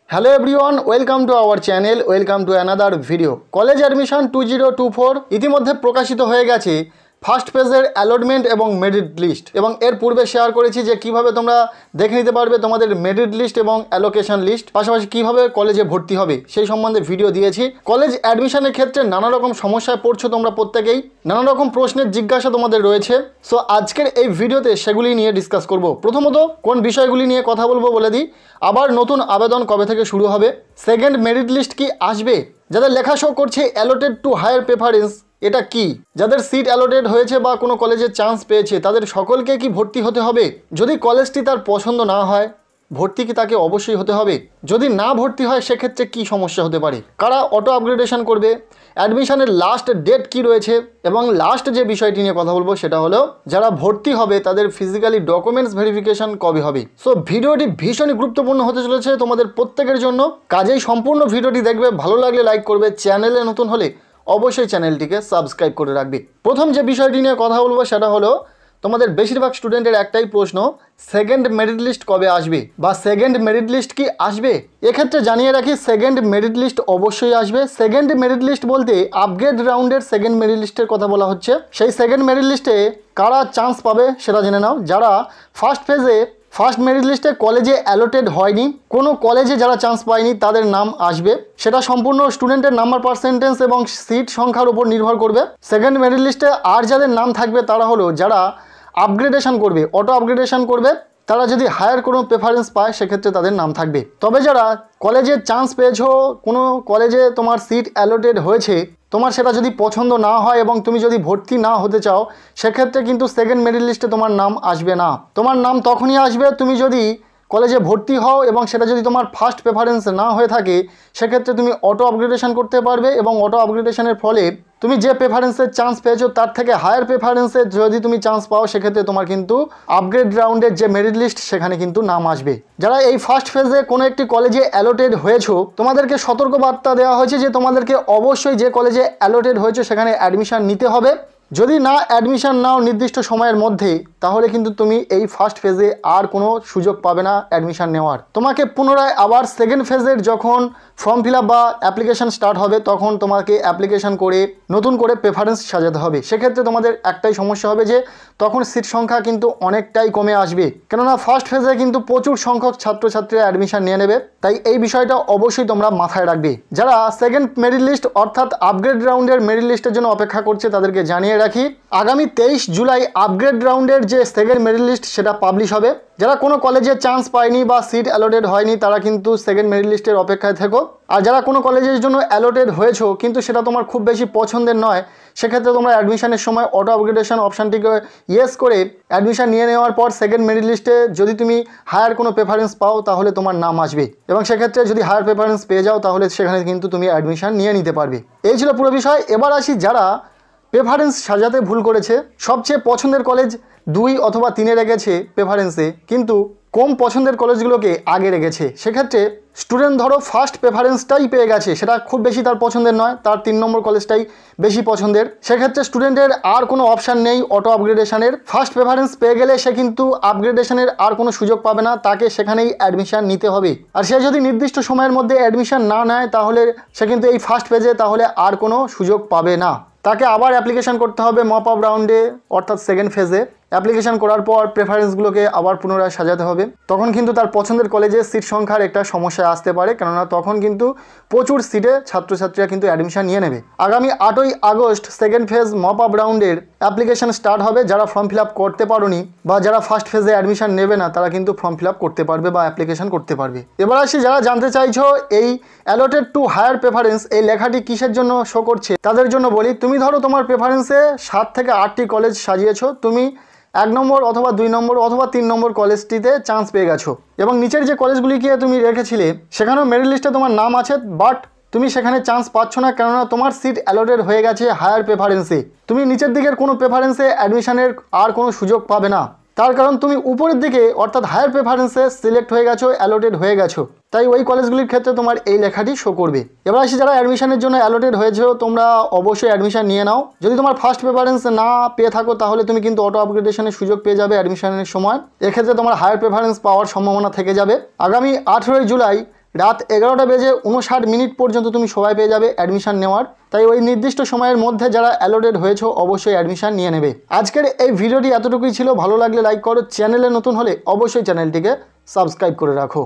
Hello everyone, welcome to our channel, welcome to another video. College admission 2024 ইতিমধ্যে প্রকাশিত হয়ে গেছে ফার্স্ট পেজের অ্যালটমেন্ট এবং মেরিট লিস্ট, এবং এর পূর্বে শেয়ার করেছি যে কিভাবে তোমরা দেখে নিতে পারবে তোমাদের মেরিট লিস্ট এবং অ্যালোকেশন লিস্ট, পাশাপাশি কিভাবে কলেজে ভর্তি হবে সেই সম্বন্ধে ভিডিও দিয়েছি। কলেজ অ্যাডমিশনের ক্ষেত্রে নানা রকম সমস্যায় পড়ছো তোমরা প্রত্যেকেই, নানা রকম প্রশ্নের জিজ্ঞাসা তোমাদের রয়েছে। সো আজকের এই ভিডিওতে সেগুলি নিয়ে ডিসকাস করব। প্রথমত কোন বিষয়গুলি নিয়ে কথা বলবো বলে দিই। আবার নতুন আবেদন কবে থেকে শুরু হবে, সেকেন্ড মেরিট লিস্ট কি আসবে, যাদের লেখা শো করছে অ্যালোটেড টু হায়ার প্রেফারেন্স এটা কি, যাদের সিট অ্যালোটেড হয়েছে বা কোনো কলেজে চান্স পেয়েছে তাদের সকলকে কি ভর্তি হতে হবে, যদি কলেজটি তার পছন্দ না হয় ভর্তি কি তাকে অবশ্যই হতে হবে, যদি না ভর্তি হয় সেক্ষেত্রে কি সমস্যা হতে পারে, কারা অটো আপগ্রেডেশন করবে, অ্যাডমিশনের লাস্ট ডেট কি রয়েছে, এবং লাস্ট যে বিষয়টি নিয়ে কথা বলবো সেটা হলো যারা ভর্তি হবে তাদের ফিজিক্যালি ডকুমেন্টস ভেরিফিকেশন কবে হবে। সো ভিডিওটি ভীষণই গুরুত্বপূর্ণ হতে চলেছে তোমাদের প্রত্যেকের জন্য, কাজেই সম্পূর্ণ ভিডিওটি দেখবে, ভালো লাগলে লাইক করবে, চ্যানেলে নতুন হলে অবশ্যই চ্যানেলটিকে সাবস্ক্রাইব করে রাখবে। প্রথম যে বিষয়টি নিয়ে কথা বলবো সেটা হলো তোমাদের বেশিরভাগ স্টুডেন্টের একটাই প্রশ্ন, সেকেন্ড মেরিট লিস্ট কবে আসবে বা সেকেন্ড মেরিট লিস্ট কি আসবে। এক্ষেত্রে জানিয়ে রাখি সেকেন্ড মেরিট লিস্ট অবশ্যই আসবে। সেকেন্ড মেরিট লিস্ট বলতে আপগ্রেড রাউন্ডের সেকেন্ড মেরিট লিস্টের কথা বলা হচ্ছে। সেই সেকেন্ড মেরিট লিস্টে কারা চান্স পাবে সেটা জেনে নাও। যারা ফার্স্ট ফেজে ফার্স্ট মেরিট লিস্টে কলেজে অ্যালোটেড হয়নি, কোনো কলেজে যারা চান্স পায়নি তাদের নাম আসবে, সেটা সম্পূর্ণ স্টুডেন্টের নাম্বার পার্সেন্টেজ এবং সিট সংখ্যার উপর নির্ভর করবে। সেকেন্ড মেরিট লিস্টে আর যাদের নাম থাকবে তারা হলো যারা আপগ্রেডেশন করবে, অটো আপগ্রেডেশন করবে, তারা যদি হায়ার কোনো প্রেফারেন্স পায় সেক্ষেত্রে তাদের নাম থাকবে। তবে যারা কলেজে চান্স পেয়েছো, কোনো কলেজে তোমার সিট অ্যালোটেড হয়েছে, তোমার সেটা যদি পছন্দ না হয় এবং তুমি যদি ভর্তি না হতে চাও সেক্ষেত্রে কিন্তু সেকেন্ড মেরিট লিস্টে তোমার নাম আসবে না। তোমার নাম তখনই আসবে তুমি যদি কলেজে ভর্তি হও এবং সেটা যদি তোমার ফার্স্ট প্রেফারেন্স না হয়ে থাকে সেক্ষেত্রে তুমি অটো আপগ্রেডেশন করতে পারবে, এবং অটো আপগ্রেডেশনের ফলে তুমি যে প্রেফারেন্সের চান্স পেয়েছো তার থেকে হায়ার প্রেফারেন্সে যদি তুমি চান্স পাও সেক্ষেত্রে তোমার কিন্তু আপগ্রেড রাউন্ডের যে মেরিট লিস্ট সেখানে কিন্তু নাম আসবে। যারা এই ফার্স্ট ফেজে কোনো একটি কলেজে অ্যালোটেড হয়েছো তোমাদেরকে সতর্কবার্তা দেওয়া হয়েছে যে তোমাদেরকে অবশ্যই যে কলেজে অ্যালোটেড হয়েছে সেখানে অ্যাডমিশন নিতে হবে। যদি না অ্যাডমিশন নাও নির্দিষ্ট সময়ের মধ্যে তাহলে কিন্তু তুমি এই ফার্স্ট ফেজে আর কোনো সুযোগ পাবে না অ্যাডমিশন নেওয়ার। তোমাকে পুনরায় আবার সেকেন্ড ফেজের যখন ফর্ম ফিল আপ বা অ্যাপ্লিকেশন স্টার্ট হবে তখন তোমাকে অ্যাপ্লিকেশন করে নতুন করে প্রেফারেন্স সাজাতে হবে। সেক্ষেত্রে তোমাদের একটাই সমস্যা হবে যে তখন সিট সংখ্যা কিন্তু অনেকটাই কমে আসবে, কেননা ফার্স্ট ফেজে কিন্তু প্রচুর সংখ্যক ছাত্রছাত্রীরা অ্যাডমিশন নিয়ে নেবে। তাই এই বিষয়টা অবশ্যই তোমরা মাথায় রাখবে। যারা সেকেন্ড মেরিট লিস্ট অর্থাৎ আপগ্রেড রাউন্ডের মেরিট লিস্টের জন্য অপেক্ষা করছে তাদেরকে জানিয়ে রাখি আগামী 23 জুলাই আপগ্রেড রাউন্ডের যে সেকেন্ড মেরিট লিস্ট সেটা পাবলিশ হবে। যারা কোনো কলেজে চান্স পায়নি বা সিট অ্যালোটেড হয়নি তারা কিন্তু সেকেন্ড মেরিট লিস্টের অপেক্ষায় থেকো। আর যারা কোনো কলেজের জন্য অ্যালোটেড হয়েছো কিন্তু সেটা তোমার খুব বেশি পছন্দের নয় সেক্ষেত্রে তোমরা অ্যাডমিশনের সময় অটো আপগ্রেডেশন অপশানটিকে ইয়েস করে অ্যাডমিশন নিয়ে নেওয়ার পর সেকেন্ড মেরিট লিস্টে যদি তুমি হায়ার কোনো প্রেফারেন্স পাও তাহলে তোমার নাম আসবে, এবং সেক্ষেত্রে যদি হায়ার প্রেফারেন্স পেয়ে যাও তাহলে সেখানে কিন্তু তুমি অ্যাডমিশন নিয়ে নিতে পারবে। এই ছিল পুরো বিষয়। এবার আসি যারা প্রেফারেন্স সাজাতে ভুল করেছে, সবচেয়ে পছন্দের কলেজ 2 অথবা 3-এ রেখেছে প্রেফারেন্সে, কিন্তু কম পছন্দের কলেজগুলোকে আগে রেখেছে। সেক্ষেত্রে স্টুডেন্ট ধরো ফার্স্ট প্রেফারেন্সটাই পেয়ে গেছে, সেটা খুব বেশি তার পছন্দের নয়, তার 3 নম্বর কলেজটাই বেশি পছন্দের। সেক্ষেত্রে স্টুডেন্টের আর কোনো অপশান নেই অটো আপগ্রেডেশনের। ফার্স্ট প্রেফারেন্স পেয়ে গেলে সে কিন্তু আপগ্রেডেশনের আর কোনো সুযোগ পাবে না, তাকে সেখানেই অ্যাডমিশন নিতে হবে। আর সে যদি নির্দিষ্ট সময়ের মধ্যে অ্যাডমিশন না নেয় তাহলে সে কিন্তু এই ফার্স্ট পেজে তাহলে আর কোনো সুযোগ পাবে না, তাকে আবার অ্যাপ্লিকেশন করতে হবে মপ আপ রাউন্ডে অর্থাৎ সেকেন্ড ফেজে। অ্যাপ্লিকেশন করার পর প্রেফারেন্সগুলোকে আবার পুনরায় সাজাতে হবে। তখন কিন্তু তার পছন্দের কলেজে সিট সংখ্যার একটা সমস্যা আসতে পারে, কেননা তখন কিন্তু প্রচুর সিটে ছাত্রছাত্রীরা কিন্তু অ্যাডমিশন নিয়ে নেবে। আগামী 8ই August second phase mop up রাউন্ডের অ্যাপ্লিকেশন স্টার্ট হবে। যারা ফর্ম ফিল আপ করতে পারোনি বা যারা ফার্স্ট ফেজে অ্যাডমিশন নেবে না তারা কিন্তু ফর্ম ফিল আপ করতে পারবে বা অ্যাপ্লিকেশন করতে পারবে। এবার আসি যারা জানতে চাইছো এই অ্যালোটেড টু হায়ার প্রেফারেন্স এই লেখাটি কিসের জন্য শো করছে তাদের জন্য বলি, তুমি ধরো তোমার প্রেফারেন্সে 7 থেকে 8টি কলেজ সাজিয়েছো, তুমি 1 নম্বর অথবা 2 নম্বর অথবা 3 নম্বর কলেজটিতে চান্স পেয়ে গেছো, এবং নিচের যে কলেজগুলিকে তুমি রেখেছিলে সেখানেও মেরিট লিস্টে তোমার নাম আছে, বাট তুমি সেখানে চান্স পাচ্ছ না কেননা তোমার সিট অ্যালোটেড হয়ে গেছে হায়ার প্রেফারেন্সে। তুমি নিচের দিকের কোনো প্রেফারেন্সে অ্যাডমিশনের আর কোনো সুযোগ পাবে না, তার কারণ তুমি উপরের দিকে অর্থাৎ হায়ার প্রেফারেন্সে সিলেক্ট হয়ে গেছো, অ্যালোটেড হয়ে গেছো। তাই ওই কলেজগুলির ক্ষেত্রে তোমার এই লেখাটি শো করবে। এবার আসি যারা অ্যাডমিশনের জন্য অ্যালোটেড হয়েছো তোমরা অবশ্যই অ্যাডমিশন নিয়ে নাও। যদি তোমার ফার্স্ট প্রেফারেন্স না পেয়ে থাকো তাহলে তুমি কিন্তু অটো আপগ্রেডেশনের সুযোগ পেয়ে যাবে অ্যাডমিশনের সময়। এক্ষেত্রে তোমার হায়ার প্রেফারেন্স পাওয়ার সম্ভাবনা থেকে যাবে। আগামী 18ই জুলাই রাত 11টা বেজে 59 মিনিট পর্যন্ত তুমি সময় পেয়ে যাবে অ্যাডমিশন নেওয়ার। তাই ওই নির্দিষ্ট সময়ের মধ্যে যারা অ্যালোটেড হয়েছো অবশ্যই অ্যাডমিশন নিয়ে নেবে। আজকের এই ভিডিওটি এতটুকুই ছিল। ভালো লাগলে লাইক করো, চ্যানেলে নতুন হলে অবশ্যই চ্যানেলটিকে সাবস্ক্রাইব করে রাখো।